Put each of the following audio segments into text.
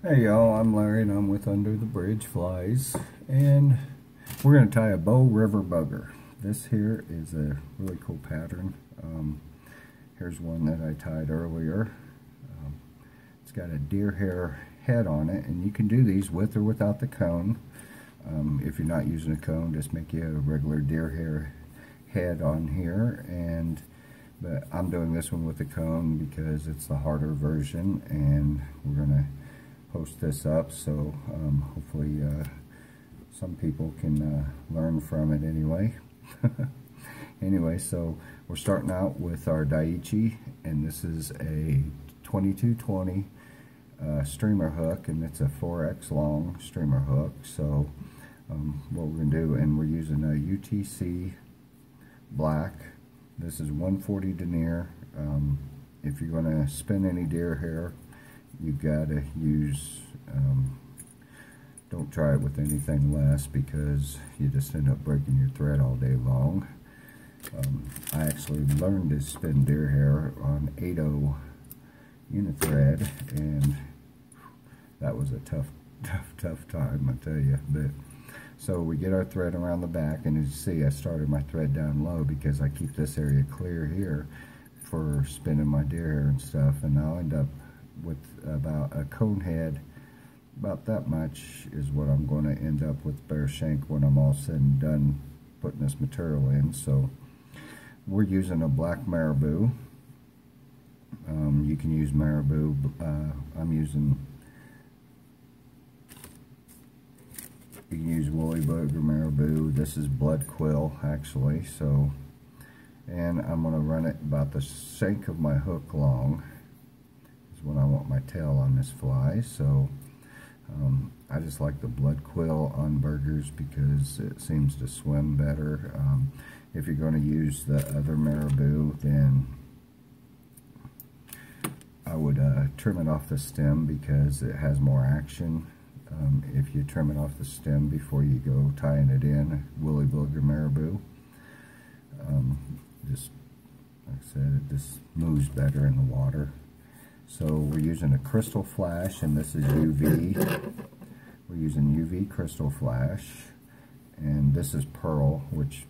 Hey y'all, I'm Larry and I'm with Under the Bridge Flies, and we're going to tie a Bow River Bugger. This here is a really cool pattern. Here's one that I tied earlier. It's got a deer hair head on it, and you can do these with or without the cone. If you're not using a cone, just make you a regular deer hair head on here, but I'm doing this one with the cone because it's the harder version, and we're going to post this up, so hopefully some people can learn from it anyway. Anyway, so we're starting out with our Daiichi, and this is a 2220 streamer hook, and it's a 4x long streamer hook. So what we're going to do, and we're using a UTC black. This is 140 denier. If you're going to spin any deer hair, you gotta use, don't try it with anything less, because you just end up breaking your thread all day long. I actually learned to spin deer hair on 8/0 Unithread, and that was a tough time, I tell you. But so we get our thread around the back, and as you see, I started my thread down low because I keep this area clear here for spinning my deer hair and stuff, and I'll end up with about a cone head. About that much is what I'm going to end up with bare shank when I'm all said and done putting this material in. So we're using a black marabou. You can use marabou. You can use woolly bugger marabou. This is blood quill actually. So, and I'm going to run it about the shank of my hook long when I want my tail on this fly. So I just like the blood quill on burgers because it seems to swim better. If you're going to use the other marabou, then I would trim it off the stem because it has more action. If you trim it off the stem before you go tying it in, woolly bugger marabou, just like I said, it just moves better in the water. So we're using a crystal flash, and this is UV. We're using UV crystal flash, and this is pearl, which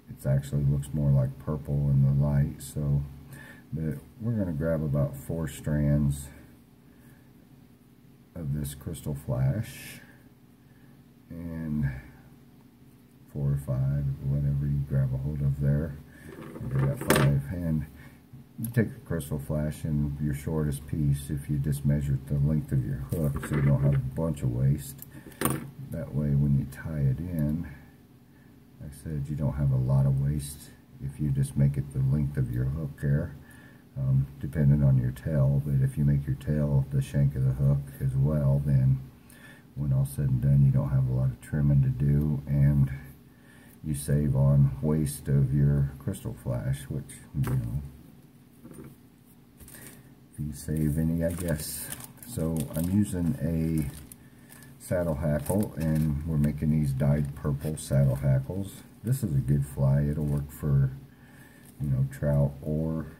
it actually looks more like purple in the light. So, but we're going to grab about 4 strands of this crystal flash, and 4 or 5, whatever you grab a hold of there. I got 5, and you take a crystal flash in your shortest piece if you just measure the length of your hook so you don't have a bunch of waste. That way when you tie it in, like I said, you don't have a lot of waste if you just make it the length of your hook there, depending on your tail. But if you make your tail the shank of the hook as well, then when all said and done, you don't have a lot of trimming to do, and you save on waste of your crystal flash, which, you know, if you save any, I guess. So I'm using a saddle hackle, and we're making these dyed purple saddle hackles. This is a good fly. It'll work for, you know, trout or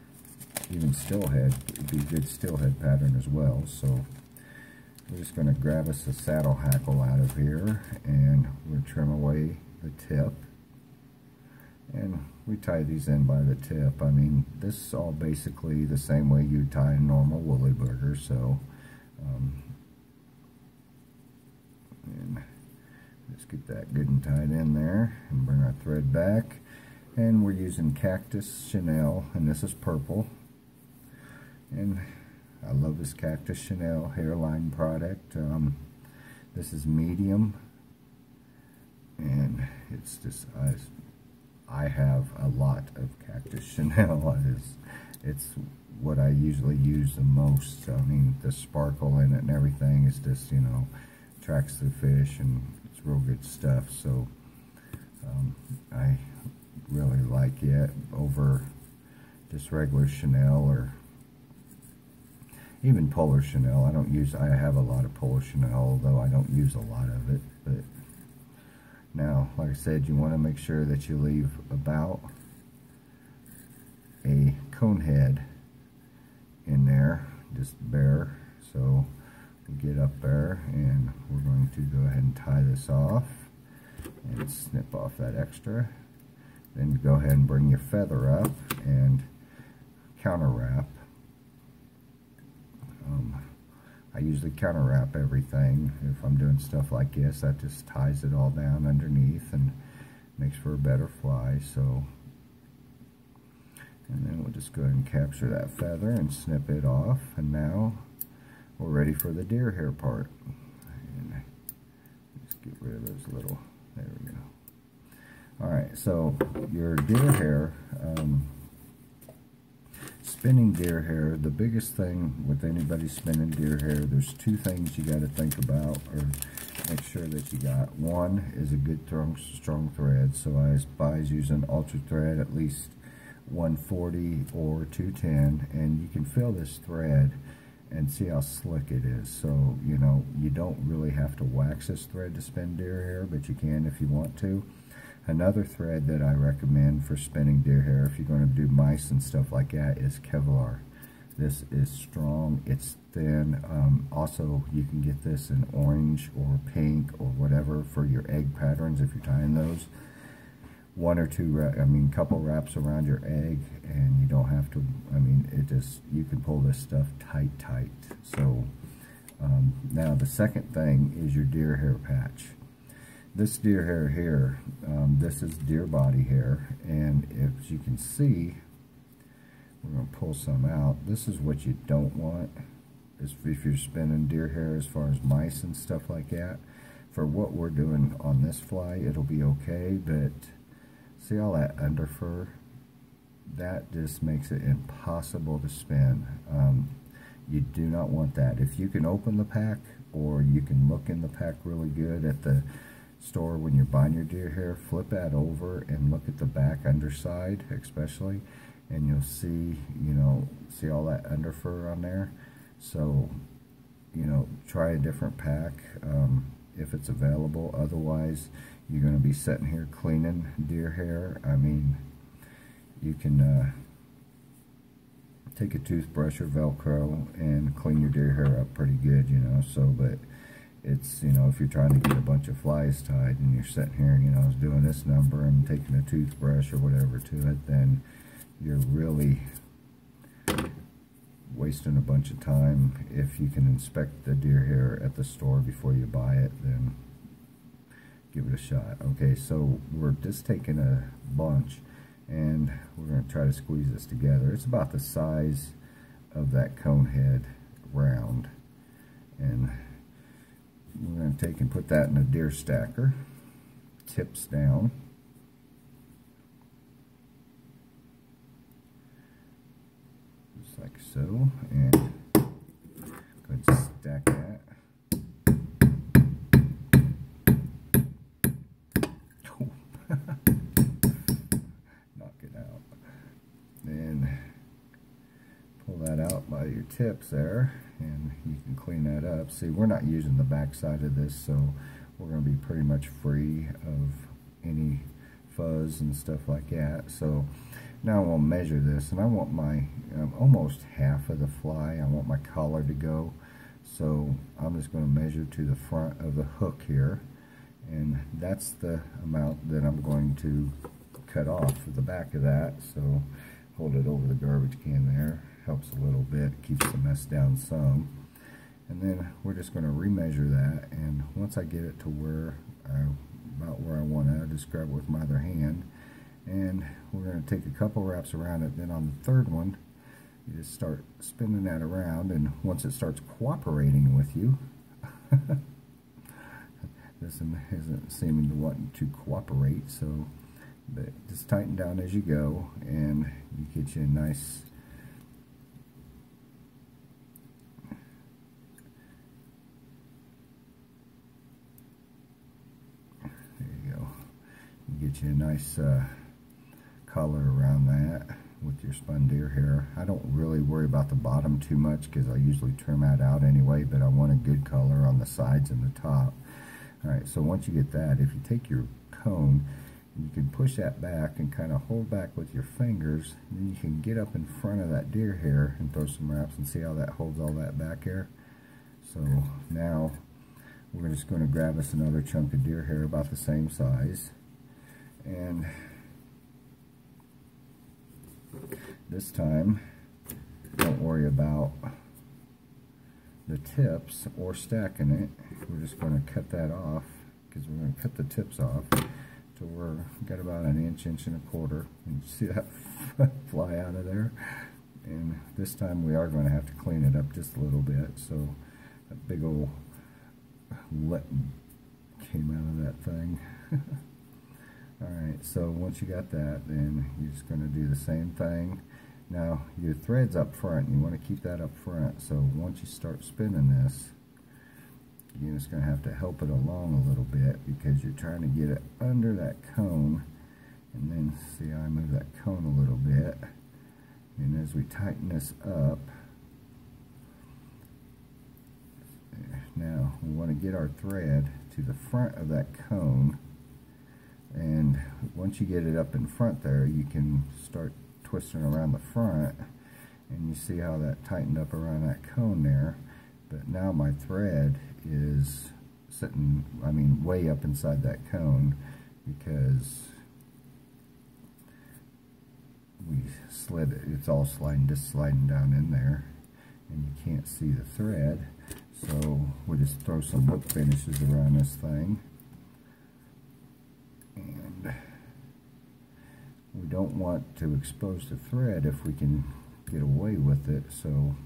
even steelhead. It'd be a good steelhead pattern as well. So we're just going to grab us a saddle hackle out of here, and we'll trim away the tip. And we tie these in by the tip. I mean, this is all basically the same way you tie a normal woolly bugger. So, and let's get that good and tied in there, and bring our thread back. And we're using Cactus Chanel, and this is purple. And I love this Cactus Chanel hairline product. This is medium, and it's just I have a lot of Cactus Chanel. It's what I usually use the most. I mean, the sparkle in it and everything is just, you know, attracts the fish, and it's real good stuff. So I really like it over just regular Chanel or even Polar Chanel. I have a lot of Polar Chanel, although I don't use a lot of it. But now, like I said, you want to make sure that you leave about a cone head in there, just bare. So get up there, and we're going to go ahead and tie this off and snip off that extra. Then go ahead and bring your feather up and counter wrap. I usually counter wrap everything. If I'm doing stuff like this, that just ties it all down underneath and makes for a better fly. So, and then we'll just go ahead and capture that feather and snip it off, and now we're ready for the deer hair part. And just get rid of those little, there we go. Alright, so your deer hair, spinning deer hair, the biggest thing with anybody spinning deer hair, there's two things you got to think about or make sure that you got. One is a good strong thread, so I advise using ultra thread, at least 140 or 210, and you can feel this thread and see how slick it is. So, you know, you don't really have to wax this thread to spin deer hair, but you can if you want to. Another thread that I recommend for spinning deer hair, if you're going to do mice and stuff like that, is Kevlar. This is strong, it's thin. Also, you can get this in orange or pink or whatever for your egg patterns if you're tying those. One or two, couple wraps around your egg, and you don't have to, it just, you can pull this stuff tight. So, now the second thing is your deer hair patch. This deer hair here, this is deer body hair, and as you can see, we're going to pull some out. This is what you don't want, is if you're spinning deer hair as far as mice and stuff like that. For what we're doing on this fly, it'll be okay, but see all that under fur? That just makes it impossible to spin. You do not want that. If you can open the pack, or you can look in the pack really good at the store when you're buying your deer hair, flip that over and look at the back underside especially, and you'll see, see all that under fur on there. So, try a different pack if it's available. Otherwise, you're going to be sitting here cleaning deer hair. You can take a toothbrush or Velcro and clean your deer hair up pretty good, but it's, if you're trying to get a bunch of flies tied and you're sitting here, doing this number and taking a toothbrush or whatever to it, then you're really wasting a bunch of time. If you can inspect the deer hair at the store before you buy it, then give it a shot. Okay, so we're just taking a bunch and we're going to try to squeeze this together. It's about the size of that cone head round, and we're going to take and put that in a deer stacker, tips down. Just like so, and go ahead and stack that. Knock it out. And pull that out by your tips there, and you can clean that up. See, we're not using the back side of this, so we're going to be pretty much free of any fuzz and stuff like that. So now I will measure this, and I want my almost half of the fly, I want my collar to go. So I'm just going to measure to the front of the hook here, and that's the amount that I'm going to cut off the back of that. So hold it over the garbage can there, helps a little bit, keeps the mess down some. And then we're just going to remeasure that, and once I get it to where about where I want it, I just grab it with my other hand, and we're going to take a couple wraps around it. Then on the third one, you just start spinning that around, and once it starts cooperating with you, this isn't seeming to want to cooperate, so but just tighten down as you go, and you get you a nice get you a nice collar around that with your spun deer hair. I don't really worry about the bottom too much because I usually trim that out anyway, but I want a good color on the sides and the top. Alright, so once you get that, if you take your cone, you can push that back and kind of hold back with your fingers, and then you can get up in front of that deer hair and throw some wraps, and see how that holds all that back here. So now we're just going to grab us another chunk of deer hair about the same size, and this time don't worry about the tips or stacking it. We're just going to cut that off, because we're going to cut the tips off till we're got about an inch and a quarter. You see that fly out of there? And this time we are going to have to clean it up just a little bit, so that big old lip came out of that thing. Alright, so once you got that, then you're just going to do the same thing. Now your thread's up front, and you want to keep that up front, so once you start spinning this, you're just going to have to help it along a little bit, because you're trying to get it under that cone. And then see how I move that cone a little bit, and as we tighten this up, now we want to get our thread to the front of that cone, and once you get it up in front there, you can start twisting around the front, and you see how that tightened up around that cone there. But now my thread is sitting, way up inside that cone, because we slid it. It's all just sliding down in there, and you can't see the thread. So we'll just throw some whip finishes around this thing, and we don't want to expose the thread if we can get away with it. So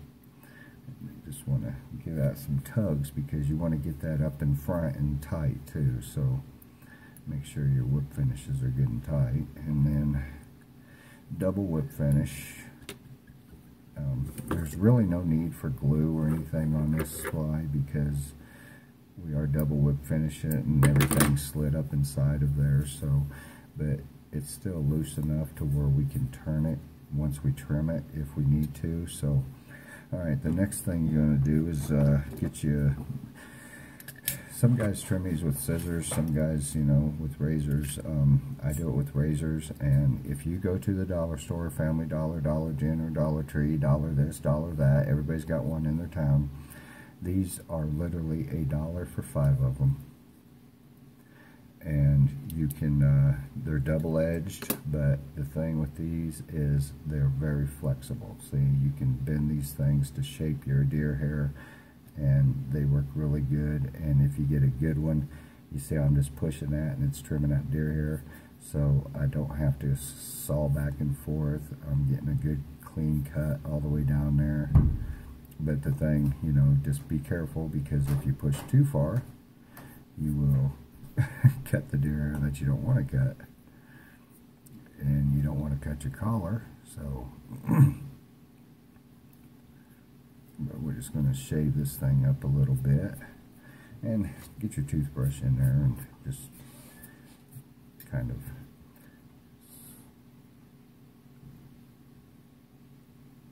you just want to give that some tugs, because you want to get that up in front and tight too. So make sure your whip finishes are good and tight, and then double whip finish. There's really no need for glue or anything on this fly, because we are double whip finishing it and everything's slid up inside of there. So, but it's still loose enough to where we can turn it once we trim it if we need to. So, alright, the next thing you're going to do is get you. Some guys trim these with scissors, some guys, with razors. I do it with razors, and if you go to the dollar store, Family Dollar, Dollar General, Dollar Tree, Dollar this, Dollar that, everybody's got one in their town. These are literally $1 for 5 of them. And you can, they're double-edged, but the thing with these is they're very flexible. So you can bend these things to shape your deer hair, and they work really good. And if you get a good one, you see I'm just pushing that and it's trimming that deer hair, so I don't have to saw back and forth. I'm getting a good clean cut all the way down there. But the thing, just be careful, because if you push too far, you will cut the deer hair that you don't want to cut, and you don't want to cut your collar. So but we're just going to shave this thing up a little bit, and get your toothbrush in there and just kind of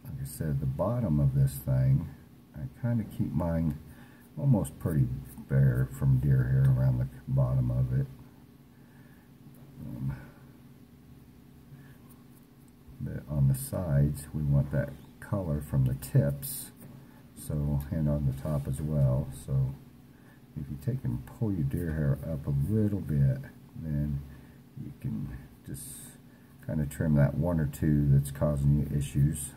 like I said, the bottom of this thing, I kind of keep mine almost pretty bare from deer hair around the bottom of it. But on the sides, we want that color from the tips, so, and on the top as well. So if you take and pull your deer hair up a little bit, then you can just kind of trim that one or two that's causing you issues.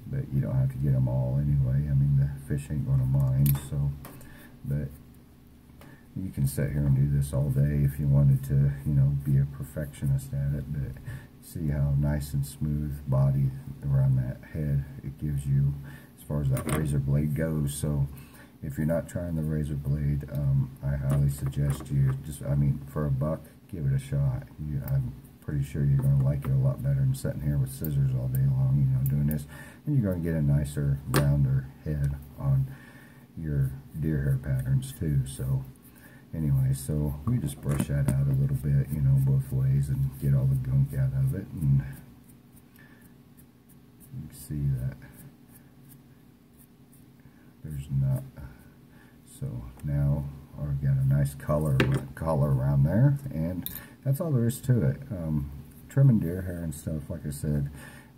But you don't have to get them all anyway. The fish ain't going to mind. So, but you can sit here and do this all day if you wanted to, be a perfectionist at it. But see how nice and smooth body around that head it gives you as far as that razor blade goes. So if you're not trying the razor blade, I highly suggest you just, for $1, give it a shot. I'm pretty sure you're going to like it a lot better than sitting here with scissors all day long, doing this. And you're going to get a nicer, rounder head on your deer hair patterns too. So anyway, so we just brush that out a little bit, both ways, and get all the gunk out of it. And you can see that there's not. So now I've got a nice collar around there, and that's all there is to it. Trimming deer hair and stuff, like I said,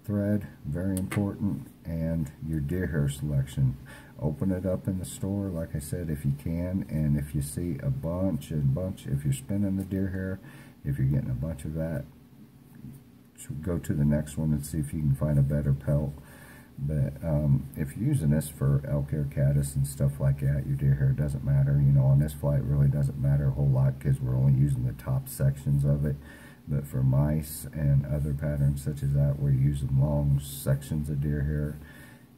thread, very important, and your deer hair selection. Open it up in the store, like I said, if you can, and if you see a bunch, if you're spinning the deer hair, if you're getting a bunch of that, go to the next one and see if you can find a better pelt. But if you're using this for elk hair, caddis, and stuff like that, your deer hair doesn't matter. You know, on this flight, it really doesn't matter a whole lot because we're only using the top sections of it. But for mice and other patterns such as that, we're using long sections of deer hair.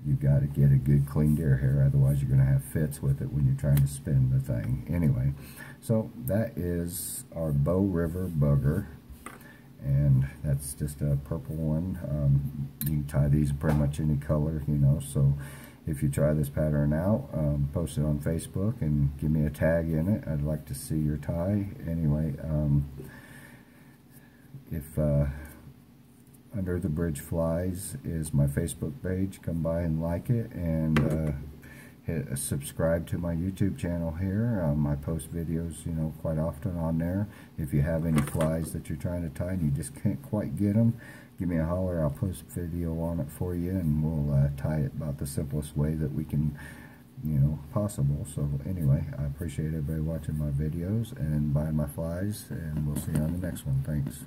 You got to get a good clean deer hair, otherwise you're going to have fits with it when you're trying to spin the thing. Anyway, so that is our Bow River Bugger, and that's just a purple one. You can tie these in pretty much any color, you know. So if you try this pattern out, post it on Facebook and give me a tag in it. I'd like to see your tie. Anyway, if Under the Bridge Flies is my Facebook page. Come by and like it, and hit subscribe to my YouTube channel here. I post videos, you know, quite often on there. If you have any flies that you're trying to tie and you just can't quite get them, give me a holler. I'll post a video on it for you, and we'll tie it about the simplest way that we can, you know, possible. So anyway, I appreciate everybody watching my videos and buying my flies, and we'll see you on the next one. Thanks.